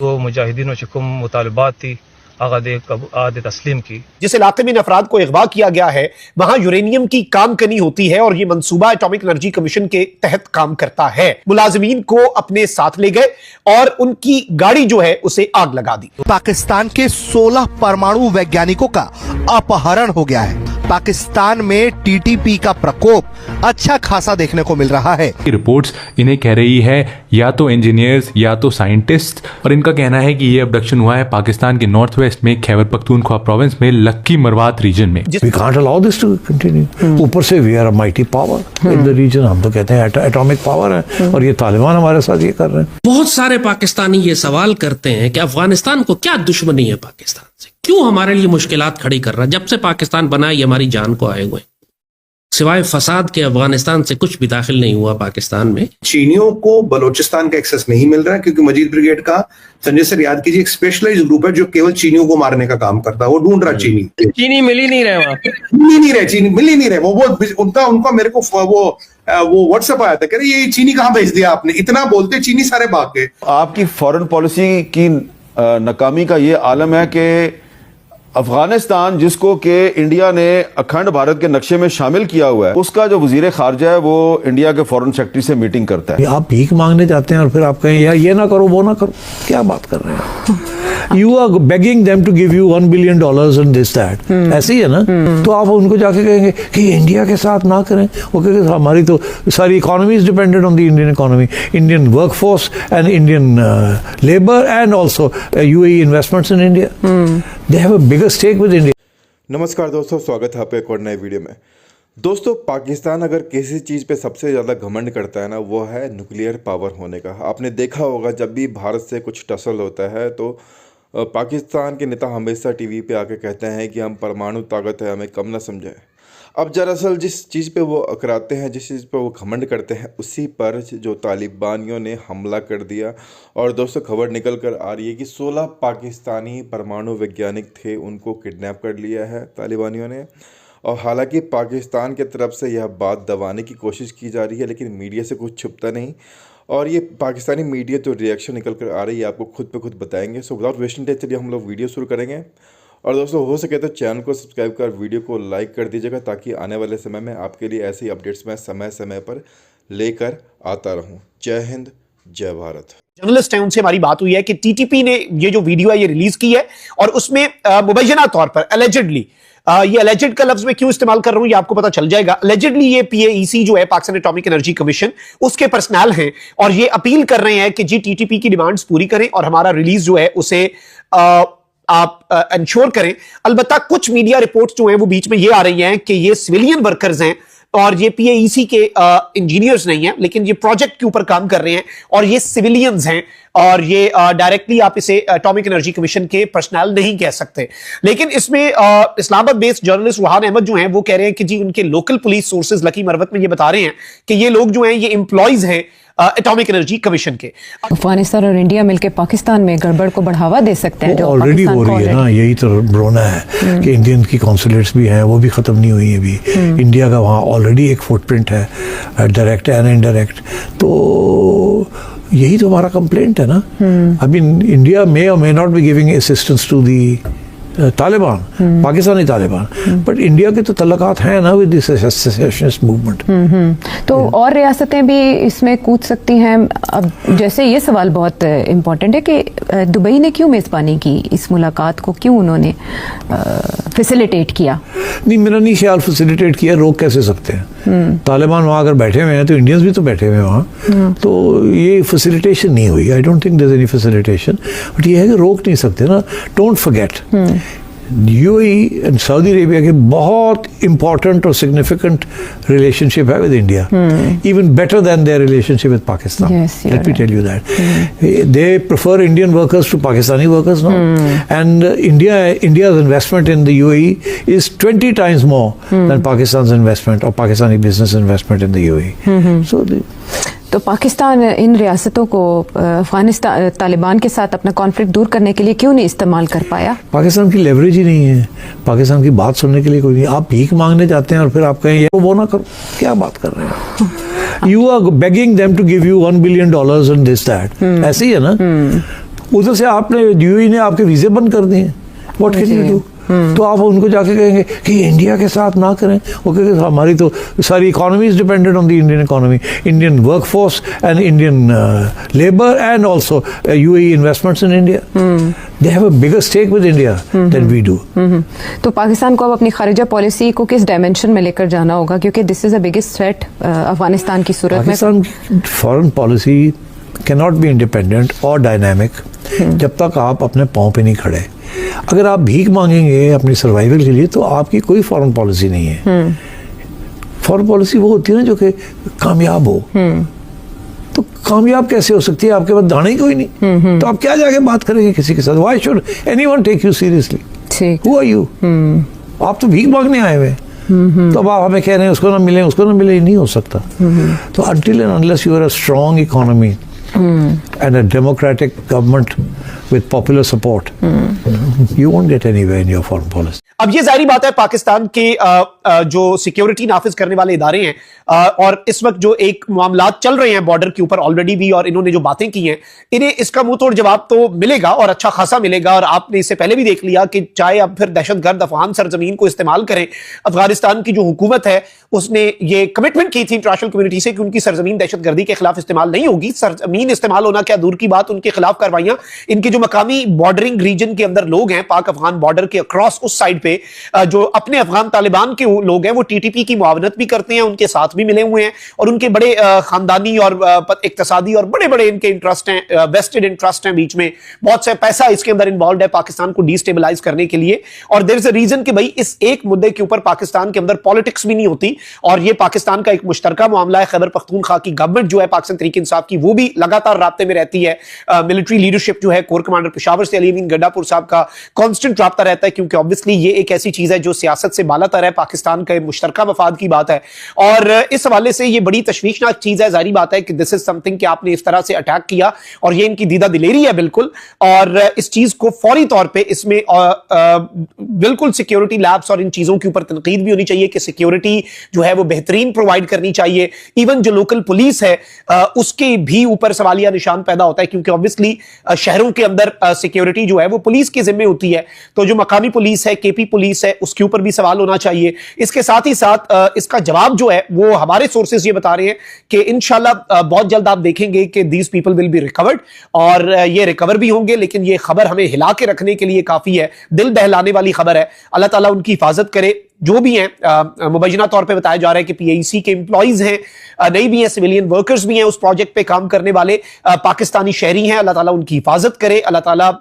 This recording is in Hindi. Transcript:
वो मुजाहिदीन शिकुम मुतालबात थी आगाद तस्लीम की। जिस इलाके में अफराद को अगवा किया गया है वहां यूरेनियम की काम करनी होती है और ये मंसूबा एटॉमिक एनर्जी कमीशन के तहत काम करता है। मुलाजिमीन को अपने साथ ले गए और उनकी गाड़ी जो है उसे आग लगा दी। पाकिस्तान के 16 परमाणु वैज्ञानिकों का अपहरण हो गया है। पाकिस्तान में टीटीपी का प्रकोप अच्छा खासा देखने को मिल रहा है। रिपोर्ट्स इन्हें कह रही है या तो इंजीनियर्स या तो साइंटिस्ट, और इनका कहना है कि ये अबडक्शन हुआ है पाकिस्तान के नॉर्थ वेस्ट में खैबर पख्तूनख्वा प्रोविंस में लक्की मरवात रीजन में। We can't allow this to continue। ऊपर से we are a mighty power in the region। हम तो कहते हैं एटॉमिक पावर है और ये तालिबान हमारे साथ ये कर रहे हैं। बहुत सारे पाकिस्तानी ये सवाल करते हैं कि अफगानिस्तान को क्या दुश्मनी है पाकिस्तान से, क्यों हमारे लिए मुश्किलात खड़ी कर रहा है। जब से पाकिस्तान बना ये हमारी जान को आए हुए, सिवाय फसाद के अफगानिस्तान से कुछ भी दाखिल नहीं हुआ पाकिस्तान में। चीनियों को बलोचिस्तान का एक्सेस नहीं मिल रहा है क्योंकि मजीद ब्रिगेड का, संजय सर याद कीजिए, एक स्पेशलाइज्ड ग्रुप है जो केवल चीनियों को मारने का काम करता है। वो ढूंढ रहा चीनी मिल ही नहीं रहे वहां पे, मिल ही नहीं रहे। वो उनका मेरे को वो व्हाट्सएप आया था, कह रहे ये चीनी कहाँ भेज दिया आपने, इतना बोलते चीनी सारे भाग गए। आपकी फॉरेन पॉलिसी की नाकामी का ये आलम है कि अफगानिस्तान जिसको कि इंडिया ने अखंड भारत के नक्शे में शामिल किया हुआ है, उसका जो वजीर खारजा है वो इंडिया के फॉरेन सेक्रेटरी से मीटिंग करता है। आप भीख मांगने जाते हैं और फिर आप कहें यार ये ना करो वो ना करो, क्या बात कर रहे हैं। You are begging them to give you $1 billion and this that, ऐसे ही है ना। तो आप उनको जाके कहेंगे कि इंडिया के साथ ना करें, वो कहेंगे हमारी तो सारी economy is dependent on the Indian economy, Indian work force and Indian labour and also UAE investments in India, they have a bigger stake with India. नमस्कार दोस्तों, स्वागत है आपके एक और नए वीडियो में। दोस्तों, पाकिस्तान अगर किसी चीज़ पे सबसे ज़्यादा घमंड करता है ना, वो है न्यूक्लियर पावर होने का। आपने देखा होगा जब भी भारत से कुछ टसल होता है तो पाकिस्तान के नेता हमेशा टीवी पे आके कहते हैं कि हम परमाणु ताकत है, हमें कम ना समझे। अब दरअसल जिस चीज़ पे वो अकराते हैं, जिस चीज़ पे वो घमंड करते हैं, उसी पर जो तालिबानियों ने हमला कर दिया। और दोस्तों, खबर निकल कर आ रही है कि 16 पाकिस्तानी परमाणु वैज्ञानिक थे, उनको किडनैप कर लिया है तालिबानियों ने। और हालांकि पाकिस्तान की तरफ से यह बात दबाने की कोशिश की जा रही है, लेकिन मीडिया से कुछ छुपता नहीं। और ये पाकिस्तानी मीडिया जो रिएक्शन निकल कर आ रही है आपको खुद पे खुद बताएंगे। सो विदाउट वेस्टिंग टाइम चलिए हम लोग वीडियो शुरू करेंगे। और दोस्तों, हो सके तो चैनल को सब्सक्राइब कर वीडियो को लाइक कर दीजिएगा ताकि आने वाले समय में आपके लिए ऐसी अपडेट्स मैं समय समय पर लेकर आता रहूं। जय हिंद, जय भारत। जर्नलिस्ट हैं, उनसे हमारी बात हुई है कि टीटीपी ने ये जो वीडियो है ये रिलीज की है और उसमें मुबैना तौर पर एलिजिडली, ये एलिजिड का लफ्ज मैं क्यों इस्तेमाल कर रहा हूं ये आपको पता चल जाएगा। एलिजिडली ये PAEC जो है, पाकिस्तान एटॉमिक एनर्जी कमीशन, उसके पर्सनल हैं और ये अपील कर रहे हैं कि जी टीटीपी की डिमांड्स पूरी करें और हमारा रिलीज जो है उसे आप इंश्योर करें। अलबत्ता कुछ मीडिया रिपोर्ट्स जो हैं वो बीच में ये आ रही हैं कि ये सिविलियन वर्कर्स हैं और ये PAEC के इंजीनियर्स नहीं हैं, लेकिन ये प्रोजेक्ट के ऊपर काम कर रहे हैं और ये सिविलियंस हैं और ये डायरेक्टली आप इसे एटॉमिक एनर्जी कमीशन के पर्सनल नहीं कह सकते। लेकिन इसमें इस्लामाबाद बेस्ड जर्नलिस्ट रुहान अहमद जो हैं वो कह रहे हैं कि जी उनके local police sources lucky Marwat में ये बता रहे हैं कि ये लोग जो हैं ये एम्प्लॉइज हैं एटॉमिक एनर्जी कमीशन के। अफगानिस्तान और इंडिया मिलकर पाकिस्तान में गड़बड़ को बढ़ावा दे सकते हैं, जो ऑलरेडी हो रही है ना। यही तो रोना है कि इंडियन की कॉन्सुलेट्स भी हैं, वो भी ख़त्म नहीं हुई है अभी। इंडिया का वहाँ ऑलरेडी एक फुटप्रिंट है, डायरेक्ट एंड इनडायरेक्ट। तो यही तो हमारा कंप्लेंट है ना। अभी India may or may not be giving assistance to the Taliban, Pakistani Taliban, but India के तो तल्लकात हैं ना विद दिस सेसेशनिस्ट मूवमेंट। तो और रियासतें भी इसमें कूद सकती हैं। अब जैसे ये सवाल बहुत इम्पोर्टेंट है कि दुबई ने क्यों मेज़बानी की इस मुलाकात को, क्यों उन्होंने फैसिलिटेट किया? नहीं, मेरा नहीं ख्याल फैसिलिटेट किया, रोक कैसे सकते हैं। तालिबान वहाँ अगर बैठे हुए हैं तो इंडियंस भी तो बैठे हुए हैं वहाँ, तो ये फैसिलिटेशन नहीं हुई। I don't think there is any facilitation, but ये है कि रोक नहीं सकते ना। Don't forget UAE and Saudi Arabia के बहुत इंपॉर्टेंट और सिग्निफिकेंट रिलेशनशिप है with India, even better than their relationship with Pakistan. Let me tell you that they prefer Indian workers to Pakistani workers now, and India's investment in the UAE is 20 times more than Pakistan's investment or Pakistani business investment in the UAE. So तो पाकिस्तान इन रियासतों को अफगानिस्तान तालिबान के साथ अपना कॉन्फ्लिक्ट दूर करने के लिए क्यों नहीं इस्तेमाल कर पाया? पाकिस्तान की लेवरेज ही नहीं है, पाकिस्तान की बात सुनने के लिए कोई नहीं। आप भीख मांगने जाते हैं और फिर आप कहें वो ना करो, क्या बात कर रहे हैं। You are begging them to give you $1 billion and this that, ऐसे ही है ना। उधर से आपने यूएई ने आपके वीजे बंद कर दिए, व्हाट कैन यू डू? तो आप उनको जाके कहेंगे कि इंडिया के साथ ना करें, वो कहेंगे हमारी तो सारी economy is dependent on the Indian economy, Indian workforce and Indian labour and also UAE investments in India, they have a bigger stake with India than we do. तो पाकिस्तान को अब अपनी खारिजा पॉलिसी को किस डायमेंशन में लेकर जाना होगा, क्योंकि this is the biggest threat Afghanistan की सूरत में? Pakistan foreign policy can not be independent और डायनामिक जब तक आप अपने पाँव पे नहीं खड़े। अगर आप भीख मांगेंगे अपनी सर्वाइवल के लिए तो आपकी कोई फॉरेन पॉलिसी नहीं है। फॉरेन पॉलिसी वो होती है ना जो कि कामयाब हो। तो कामयाब कैसे हो सकती है, आपके पास दाना ही कोई नहीं, तो आप क्या जाके बात करेंगे किसी के साथ? Why should anyone take you seriously? Who are you? आप तो भीख मांगने आए हुए, तो अब आप हमें कह रहे हैं उसको ना मिले उसको ना मिले, नहीं हो सकता। तो until and unless you are a strong economy and a democratic government with popular support, you won't get anywhere in your foreign policy. अब ये जाहिर बात है पाकिस्तान के जो सिक्योरिटी नाफिज करने वाले इदारे हैं और इस वक्त जो एक मामलात चल रहे हैं बॉर्डर के ऊपर ऑलरेडी भी, और इन्होंने जो बातें की हैं इन्हें इसका मुंह तोड़ जवाब तो मिलेगा और अच्छा खासा मिलेगा। और आपने इससे पहले भी देख लिया कि चाहे अब फिर दहशतगर्द अफगान सरजमीन को इस्तेमाल करें, अफगानिस्तान की जो हुकूमत है उसने ये कमिटमेंट की थी इंटरनेशनल कम्युनिटी से कि उनकी सरजमीन दहशतगर्दी के खिलाफ इस्तेमाल नहीं होगी। सरजमीन इस्तेमाल होना क्या दूर की बात, उनके खिलाफ कार्रवाइयां इनके जो मकामी बॉर्डरिंग रीजन के अंदर लोग हैं, पाक अफगान बॉर्डर के अक्रॉस उस साइड पे जो अपने अफगान तालिबान के लोग हैं वो टीटीपी की मुआवनत भी करते हैं, उनके साथ भी मिले हुए हैं और उनके बड़े खानदानी और इक्तिसादी और बड़े बड़े इनके इंटरेस्ट हैं, वेस्टेड इंटरेस्ट हैं, बीच में बहुत से पैसा इसके अंदर इन्वॉल्व है पाकिस्तान को डिस्टेबलाइज करने के लिए। और देयर इज अ रीजन कि भाई इस एक मुद्दे के ऊपर पाकिस्तान के अंदर पॉलिटिक्स भी नहीं होती और ये पाकिस्तान का एक मुश्तरका मामला है। खैबर पख्तूनख्वा की गवर्नमेंट जो है पाकिस्तान तहरीक इंसाफ की, वो भी लगातार राब्ते में रहती है। मिलिट्री लीडरशिप जो है, कोर कमांडर पेशावर से अली अमीन गड्डापुर साहब का कांस्टेंट राब्ता रहता है, क्योंकि ऑब्वियसली ये एक ऐसी चीज है जो सियासत से बालातर है, पाकिस्तान के मुश्तरका मफाद की बात है। और इस हवाले से ये बड़ी तशवीशनाक चीज है। जाहिर बात है कि दिस इज समथिंग कि आपने इस तरह से अटैक किया और ये इनकी दीदा दिलेरी है बिल्कुल। और इस चीज को फौरी तौर पे इसमें बिल्कुल सिक्योरिटी लैब्स और इन चीजों के ऊपर तनकीद भी होनी चाहिए कि सिक्योरिटी जो है वो बेहतरीन प्रोवाइड करनी चाहिए। इवन जो लोकल पुलिस है उसके भी ऊपर सवालिया निशान पैदा होता है, क्योंकि ऑब्वियसली शहरों के अंदर सिक्योरिटी जो है वो पुलिस के जिम्मे होती है। तो जो मकामी पुलिस है, केपी पुलिस है, उसके ऊपर भी सवाल होना चाहिए। इसके साथ ही साथ इसका जवाब जो है वो हमारे सोर्सेज ये बता रहे हैं कि इंशाल्लाह बहुत जल्द आप देखेंगे कि these people will be recovered और ये रिकवर भी होंगे। लेकिन ये खबर हमें हिला के रखने के लिए काफी है, दिल दहलाने वाली खबर है। अल्लाह ताला उनकी हिफाजत करे। जो भी हैं मुबैना तौर पे बताया जा रहा है कि पीएसी के एम्प्लॉइज हैं, नहीं भी हैं, सिविलियन वर्कर्स भी हैं, उस प्रोजेक्ट पे काम करने वाले पाकिस्तानी शहरी हैं। अल्लाह ताला उनकी हिफाजत करे, अल्लाह ताला